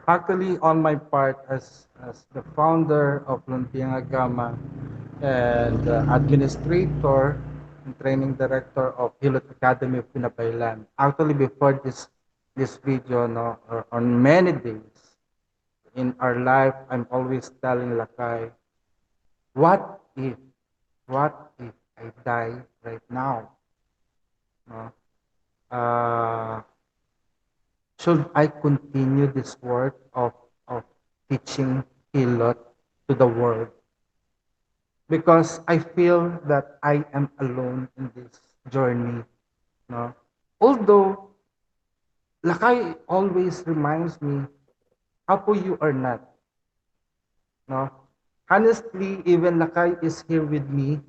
Actually, on my part as the founder of Lumpiang Agama and administrator and training director of Hilot Academy of Binabaylan. Actually, before this video, no, on many days in our life, I'm always telling Lakay, what if, what if I die right now? No? Uh, should I continue this work of teaching Hilot to the world? Because I feel that I am alone in this journey. No? Although Lakay always reminds me, Apo, you are not. No? Honestly, even Lakay is here with me,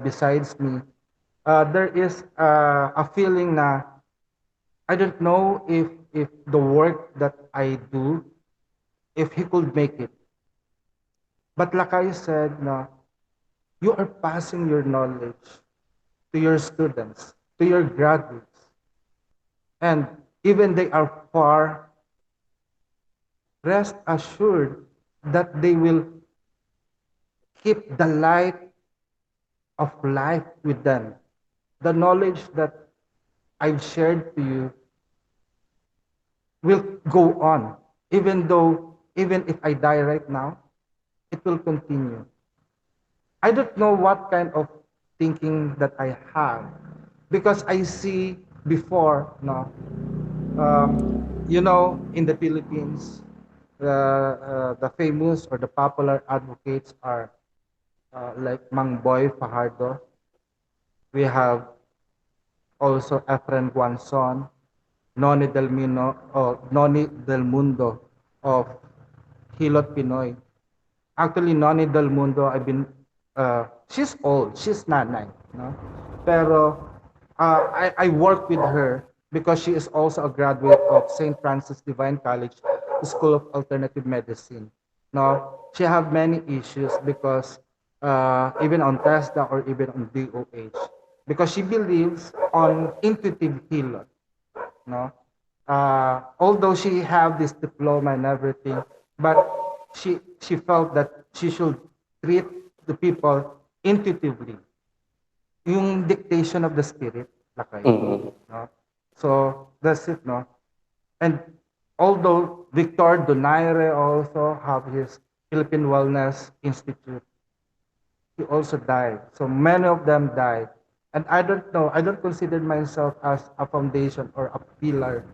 besides me. There is a feeling na I don't know if the work that I do, if he could make it. But Lakay said na you are passing your knowledge to your students, to your graduates. And even they are far, rest assured that they will keep the light of life with them. The knowledge that I've shared to you will go on. Even if I die right now, it will continue. I don't know what kind of thinking that I have because I see before, no, in the Philippines, the famous or the popular advocates are like Mang Boy Fajardo. We have also Efren Guanzon, Noni Del Mundo of Hilot Pinoy. Actually, Noni Del Mundo, she's old, she's nanay, no? Pero I work with her because she is also a graduate of St. Francis Divine College, School of Alternative Medicine. No, she have many issues because even on TESDA or even on DOH, because she believes on intuitive healing. No, although she have this diploma and everything, but she felt that she should treat the people intuitively, yung dictation of the spirit, lakay. Mm-hmm. No? So that's it, no. And although Victor Donaire also have his Philippine Wellness Institute, he also died. So many of them died. And I don't know, I don't consider myself as a foundation or a pillar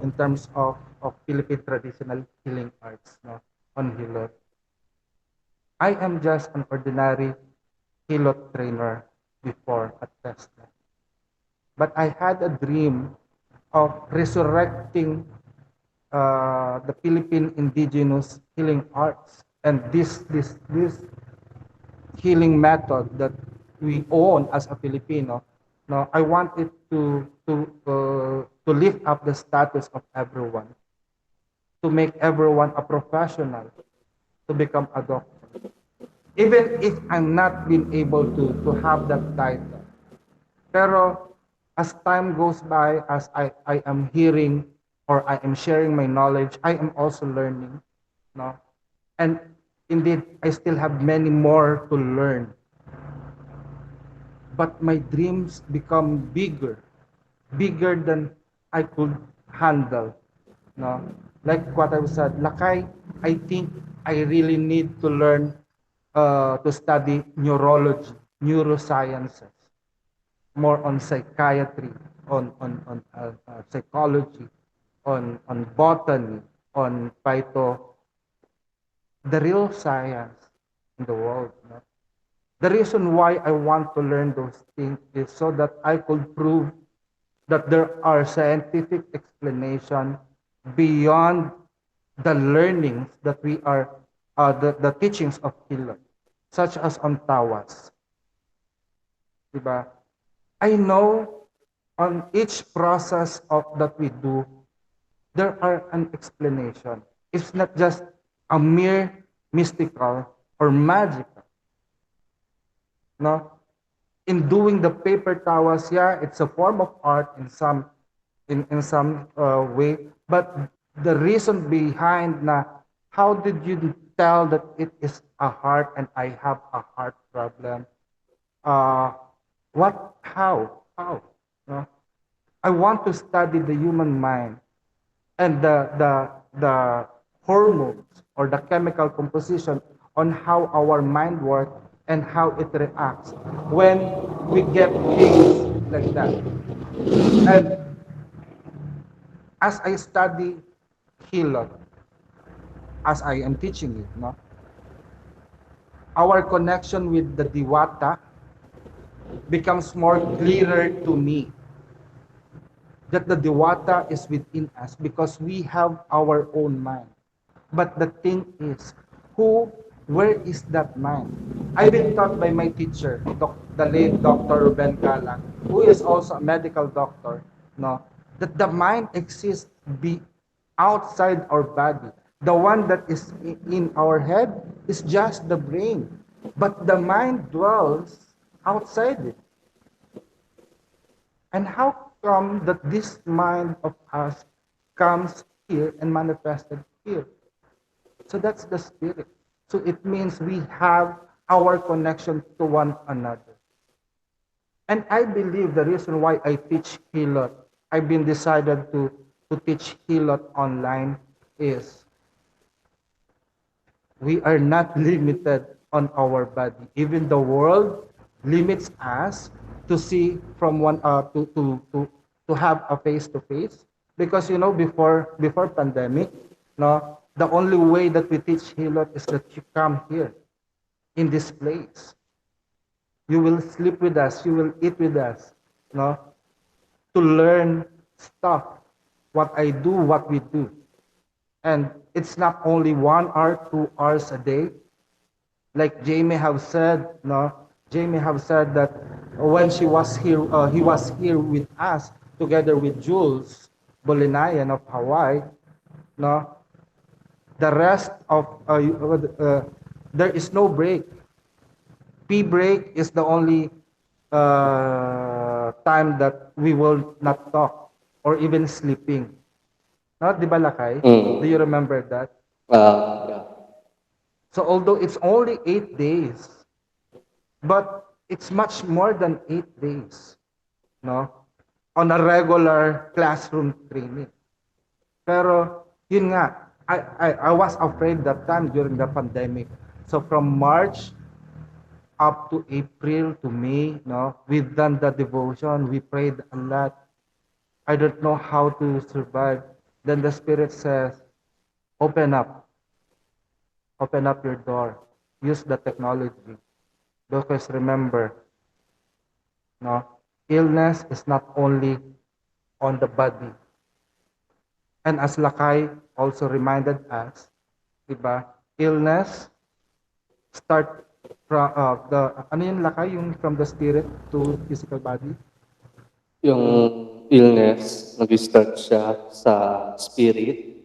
in terms of Philippine traditional healing arts, no, on Hilot. I am just an ordinary Hilot trainer before at Tesla. But I had a dream of resurrecting the Philippine indigenous healing arts and this healing method that we own as a Filipino. No, I want it to lift up the status of everyone, to make everyone a professional, to become a doctor. Even if I'm not being able to have that title. Pero as time goes by, as I am hearing or I am sharing my knowledge, I am also learning. No? And indeed, I still have many more to learn. But my dreams become bigger than I could handle. No? Like what I said, Lakay, I think I really need to learn to study neurology, neurosciences, more on psychiatry, on psychology, on botany, on phyto, the real science in the world. No? The reason why I want to learn those things is so that I could prove that there are scientific explanation beyond the learnings that we are, the teachings of Hilot, such as on tawas. Diba? I know on each process of that we do, there are an explanation. It's not just a mere mystical or magical. No? In doing the paper tawas, yeah, it's a form of art in some way, but the reason behind na how did you tell that it is a heart and I have a heart problem? Uh, how? No? I want to study the human mind and the hormones or the chemical composition on how our mind works and how it reacts when we get things like that. And as I study Hilot, as I am teaching it, no, our connection with the Diwata becomes more clearer to me that the Diwata is within us because we have our own mind. But the thing is, where is that mind? I've been taught by my teacher, the late Dr. Ruben Galang, who is also a medical doctor, no, that the mind exists be outside our body. The one that is in our head is just the brain, but the mind dwells outside it. And how come that this mind of us comes here and manifested here? So that's the spirit. So it means we have our connection to one another. And I believe the reason why I teach Hilot, I've been decided to teach Hilot online is we are not limited on our body. Even the world limits us to see from one to have a face to face. Because you know before pandemic, no, the only way that we teach Hilot is that you come here in this place. You will sleep with us, you will eat with us, no, to learn stuff, what I do, what we do. And it's not only 1 hour, 2 hours a day. Like Jamie have said, no, Jamie have said that when she was here, he was here with us together with Jules Bolinayan of Hawaii. No, the rest of there is no break. Pee break is the only time that we will not talk or even sleeping. No, di ba Lakay? Do you Mm. remember that? Yeah. So although it's only 8 days, but it's much more than 8 days, no? On a regular classroom training. Pero yun nga, I was afraid that time during the pandemic. So from March up to April to May, no, we've done the devotion, we prayed a lot. I don't know how to survive. Then the Spirit says, open up, open up your door, use the technology. Because remember, no, illness is not only on the body. And as Lakay also reminded us, diba, illness start from ano yung Lakay, yung from the spirit to physical body? Yung illness, nag-start siya sa spirit.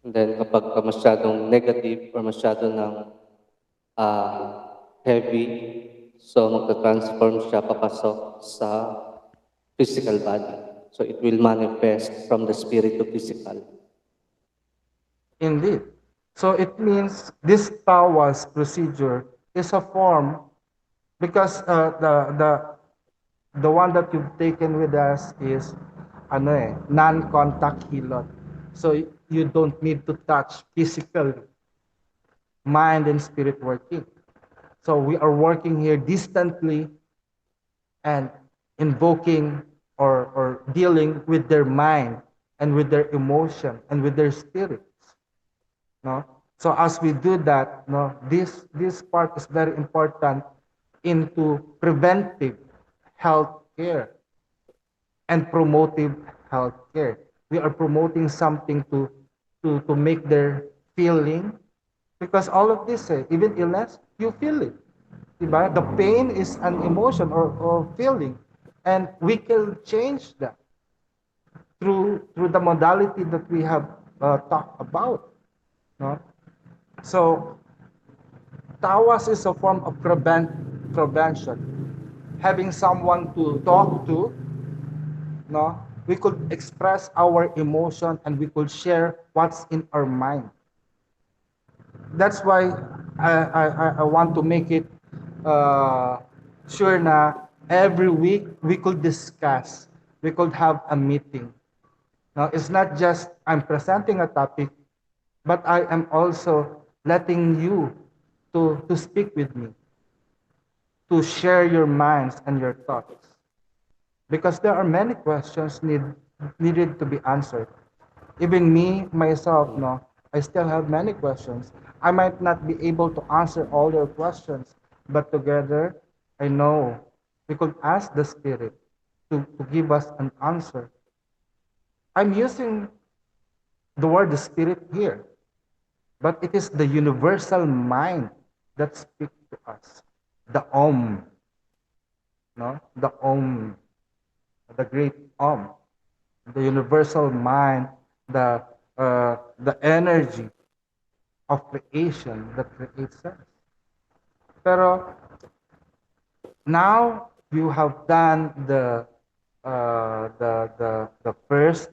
And then kapag ka masyadong negative or masyado ng heavy, so magta-transform siya papasok sa physical body. So it will manifest from the spirit to physical. Indeed. So it means this TAWAS procedure is a form because the one that you've taken with us is ano non-contact hilot. So you don't need to touch physical mind and spirit working. So we are working here distantly and invoking or dealing with their mind and with their emotion and with their spirits. No? So as we do that, no, this part is very important into preventive health care and promotive health care. We are promoting something to make their feeling because all of this, even illness, you feel it. Diba? The pain is an emotion or feeling. And we can change that through the modality that we have talked about. No? So tawas is a form of prevention. Having someone to talk to, no, we could express our emotion, and we could share what's in our mind. That's why I want to make it uh, sure na every week we could discuss, we could have a meeting. Now, it's not just I'm presenting a topic, but I am also letting you to speak with me, to share your minds and your thoughts. Because there are many questions needed to be answered. Even me, myself, Mm. no, I still have many questions. I might not be able to answer all your questions, but together, I know we could ask the Spirit to give us an answer. I'm using the word the Spirit here, but it is the universal mind that speaks to us. The Om, no? The Om, the great Om, the universal mind, the energy of creation that creates us. Pero now you have done the first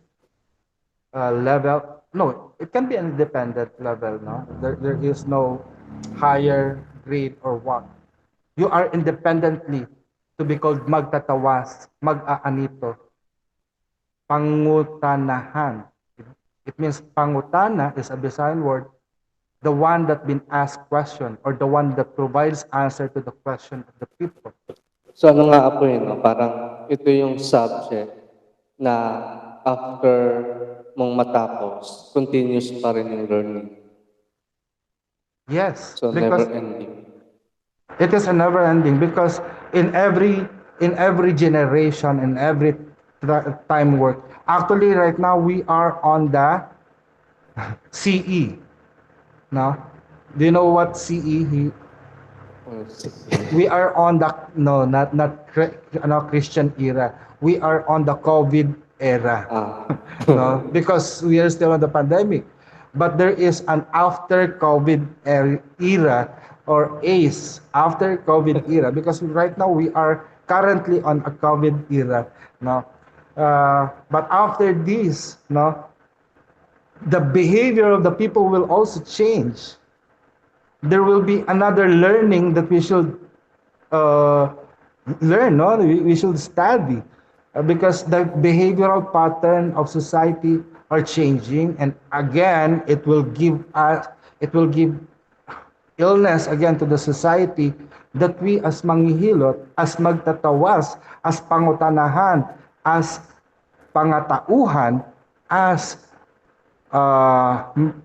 level. No, it can be an independent level. No, there is no higher grade or what. You are independently to be called magtatawas, mag-aanito, pangutanahan. It means pangutana is a Visayan word, the one that been asked question, or the one that provides answer to the question of the people. So ano nga po yun, no? Parang ito yung subject na after mong matapos, continuous pa rin yung learning. Yes, So never because ending. it is a never ending, because in every generation, in every time work, actually right now we are on the CE. No, do you know what CE? Sige. We are on the, no, not Christian era. We are on the COVID era. Ah. No, because we are still on the pandemic. But there is an after COVID era, or ACE, after COVID era, because right now we are currently on a COVID era. No, but after this, no, the behavior of the people will also change. There will be another learning that we should uh, learn, no? We should study, because the behavioral pattern of society are changing, and again, it will give illness again to the society, that we as manghihilot, as magtatawas, as pangutanahan, as pangatauhan, as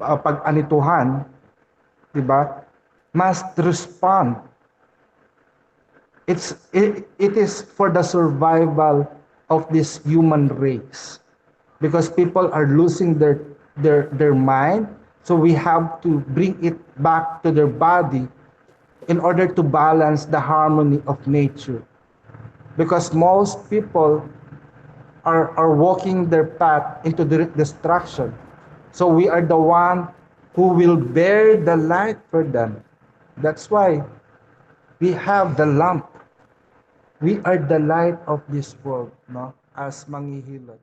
pag-anituhan, di ba? Must respond. It is for the survival of this human race, because people are losing their mind, so we have to bring it back to their body in order to balance the harmony of nature, because most people are walking their path into the destruction, so we are the one who will bear the light for them. That's why we have the lamp. We are the light of this world, no? As manghihilot.